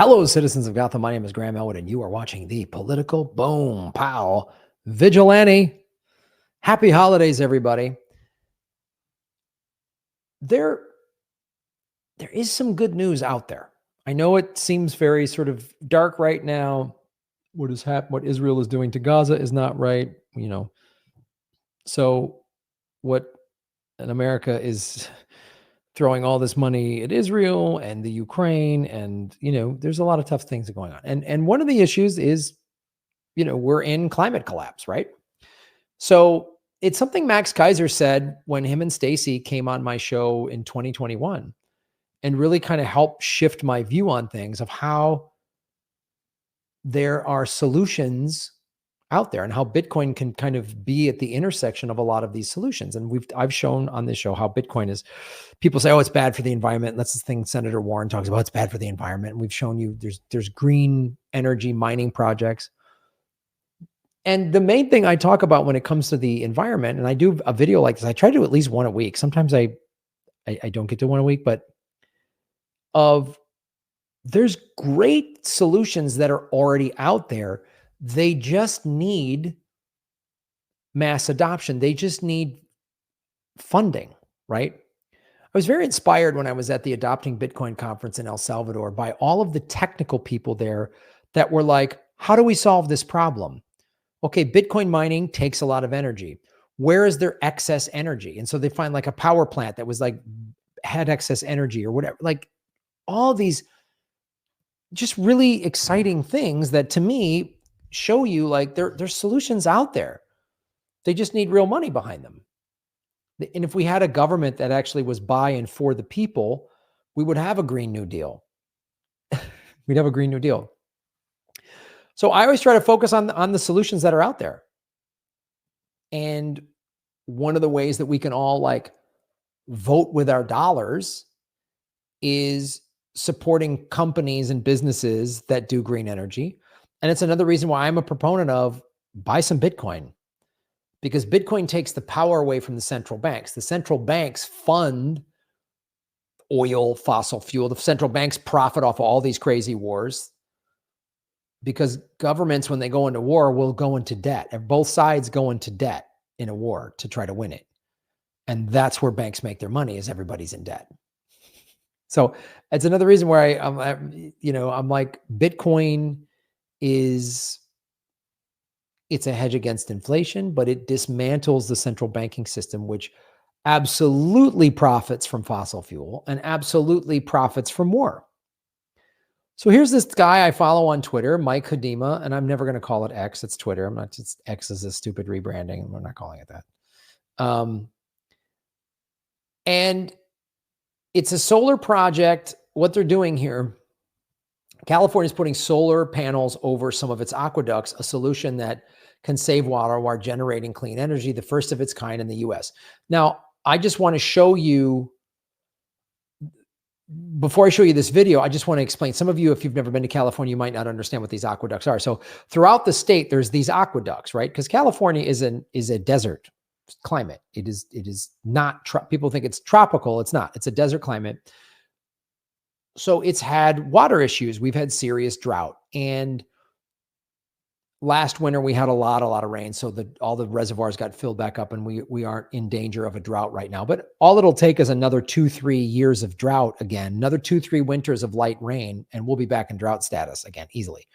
Hello, citizens of Gotham. My name is Graham Elwood, and you are watching the Political Boom Pow Vigilante. Happy holidays, everybody. There is some good news out there. I know it seems very sort of dark right now. What Israel is doing to Gaza is not right, So what in America is throwing all this money at Israel and the Ukraine, and there's a lot of tough things going on. And one of the issues is, we're in climate collapse, right? So it's something Max Kaiser said when him and Stacy came on my show in 2021 and really kind of helped shift my view on things of how there are solutions out there and how Bitcoin can kind of be at the intersection of a lot of these solutions. And I've shown on this show how Bitcoin is, people say, oh, it's bad for the environment. And that's the thing Senator Warren talks about. It's bad for the environment. And we've shown you there's green energy mining projects. And the main thing I talk about when it comes to the environment, and I do a video like this, I try to do at least one a week. Sometimes I don't get to one a week, but there's great solutions that are already out there. They just need mass adoption. They just need funding, right? I was very inspired when I was at the Adopting Bitcoin conference in El Salvador by all of the technical people there that were like, how do we solve this problem? Okay, Bitcoin mining takes a lot of energy. Where is there excess energy? And so they find like a power plant that was like had excess energy or whatever, like all these just really exciting things that to me show you like there's solutions out there. They just need real money behind them. And if we had a government that actually was by and for the people, we would have a Green New Deal. We'd have a Green New Deal. So I always try to focus on the solutions that are out there. And one of the ways that we can all like vote with our dollars is supporting companies and businesses that do green energy. And it's another reason why I'm a proponent of buy some Bitcoin, because Bitcoin takes the power away from the central banks. The central banks fund oil, fossil fuel. The central banks profit off of all these crazy wars because governments, when they go into war, will go into debt. And both sides go into debt in a war to try to win it. And that's where banks make their money, is everybody's in debt. So it's another reason where I'm like, Bitcoin it's a hedge against inflation, but it dismantles the central banking system, which absolutely profits from fossil fuel and absolutely profits from war. So here's this guy I follow on Twitter, Mike Hedema, and I'm never going to call it X. It's Twitter. I'm not just X is a stupid rebranding. We're not calling it that. And it's a solar project. What they're doing here, California is putting solar panels over some of its aqueducts, a solution that can save water while generating clean energy, the first of its kind in the US. Now, I just want to show you, before I show you this video, I just want to explain. Some of you, if you've never been to California, you might not understand what these aqueducts are. So throughout the state, there's these aqueducts, right? Because California is a desert climate. It is not, people think it's tropical. It's not. It's a desert climate. So it's had water issues. We've had serious drought. And last winter, we had a lot of rain. So all the reservoirs got filled back up, and we aren't in danger of a drought right now. But all it'll take is another 2-3 years of drought again, another 2-3 winters of light rain, and we'll be back in drought status again, easily.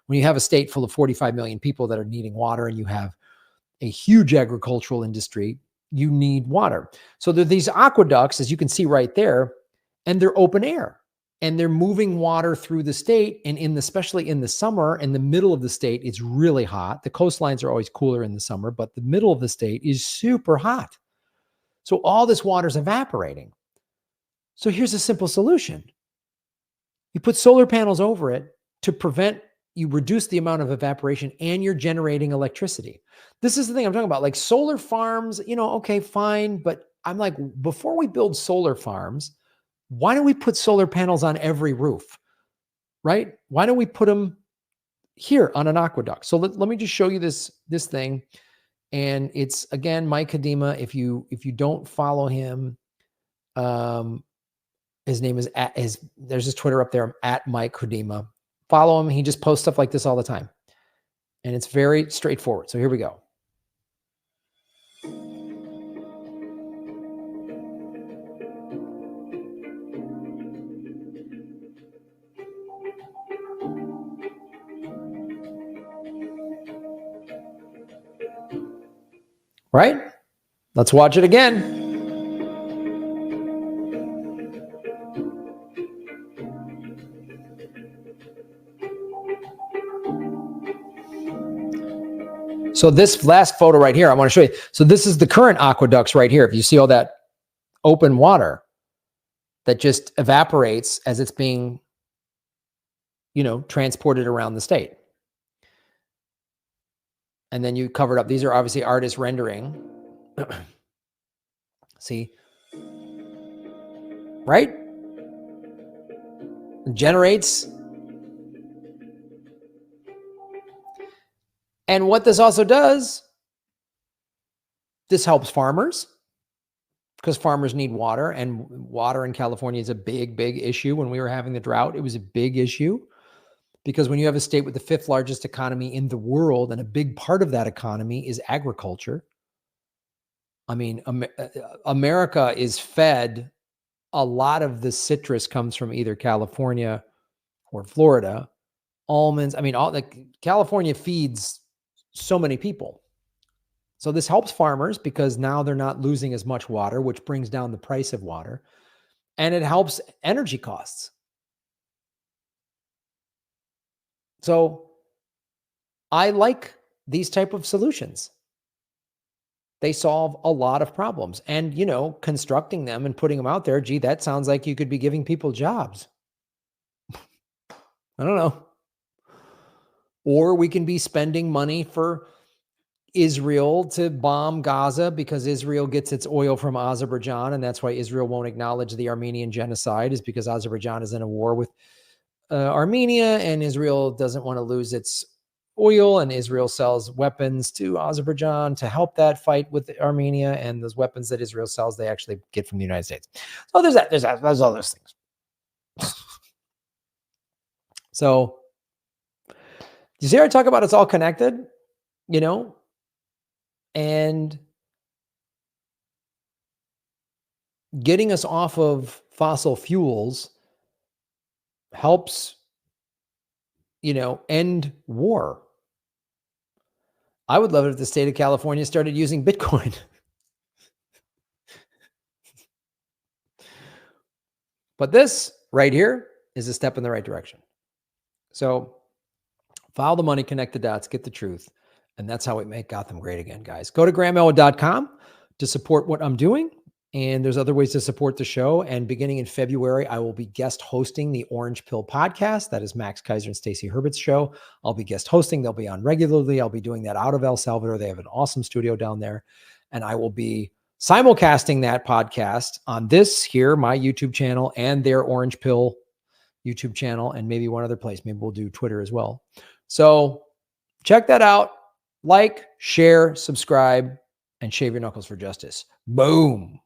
When you have a state full of 45 million people that are needing water, and you have a huge agricultural industry, you need water. So there are these aqueducts, as you can see right there, and they're open air. And they're moving water through the state. And especially in the summer, in the middle of the state, it's really hot. The coastlines are always cooler in the summer, but the middle of the state is super hot. So all this water is evaporating. So here's a simple solution. You put solar panels over it to you reduce the amount of evaporation, and you're generating electricity. This is the thing I'm talking about. Like solar farms, okay, fine. But I'm like, before we build solar farms, why don't we put solar panels on every roof, right? Why don't we put them here on an aqueduct? So let me just show you this thing. And it's, again, Mike Hedema. If you don't follow him, his name is there's his Twitter up there, at Mike Hedema. Follow him. He just posts stuff like this all the time. And it's very straightforward. So here we go. Right? Let's watch it again. So this last photo right here, I want to show you. So this is the current aqueducts right here. If you see all that open water that just evaporates as it's being, transported around the state. And then you cover it up. These are obviously artist rendering. See? Right? It generates. And what this also does, this helps farmers because farmers need water, and water in California is a big, big issue. When we were having the drought, it was a big issue because when you have a state with the 5th largest economy in the world, and a big part of that economy is agriculture. I mean, America is fed, a lot of the citrus comes from either California or Florida. Almonds, California feeds so many people. So this helps farmers because now they're not losing as much water, which brings down the price of water. And it helps energy costs. So I like these type of solutions. They solve a lot of problems. And, constructing them and putting them out there, gee, that sounds like you could be giving people jobs. I don't know. Or we can be spending money for Israel to bomb Gaza because Israel gets its oil from Azerbaijan. And that's why Israel won't acknowledge the Armenian genocide, is because Azerbaijan is in a war with Armenia, and Israel doesn't want to lose its oil, and Israel sells weapons to Azerbaijan to help that fight with Armenia, and those weapons that Israel sells, they actually get from the United States. So there's all those things. So you see how I talk about it's all connected, and getting us off of fossil fuels helps, end war. I would love it if the state of California started using Bitcoin. But this right here is a step in the right direction. So follow the money, connect the dots, get the truth. And that's how we make Gotham great again, guys. Go to GrahamElwood.com to support what I'm doing. And there's other ways to support the show. And beginning in February, I will be guest hosting the Orange Pill podcast. That is Max Kaiser and Stacey Herbert's show. I'll be guest hosting. They'll be on regularly. I'll be doing that out of El Salvador. They have an awesome studio down there. And I will be simulcasting that podcast on this here, my YouTube channel, and their Orange Pill YouTube channel, and maybe one other place. Maybe we'll do Twitter as well. So check that out. Like, share, subscribe, and shave your knuckles for justice. Boom.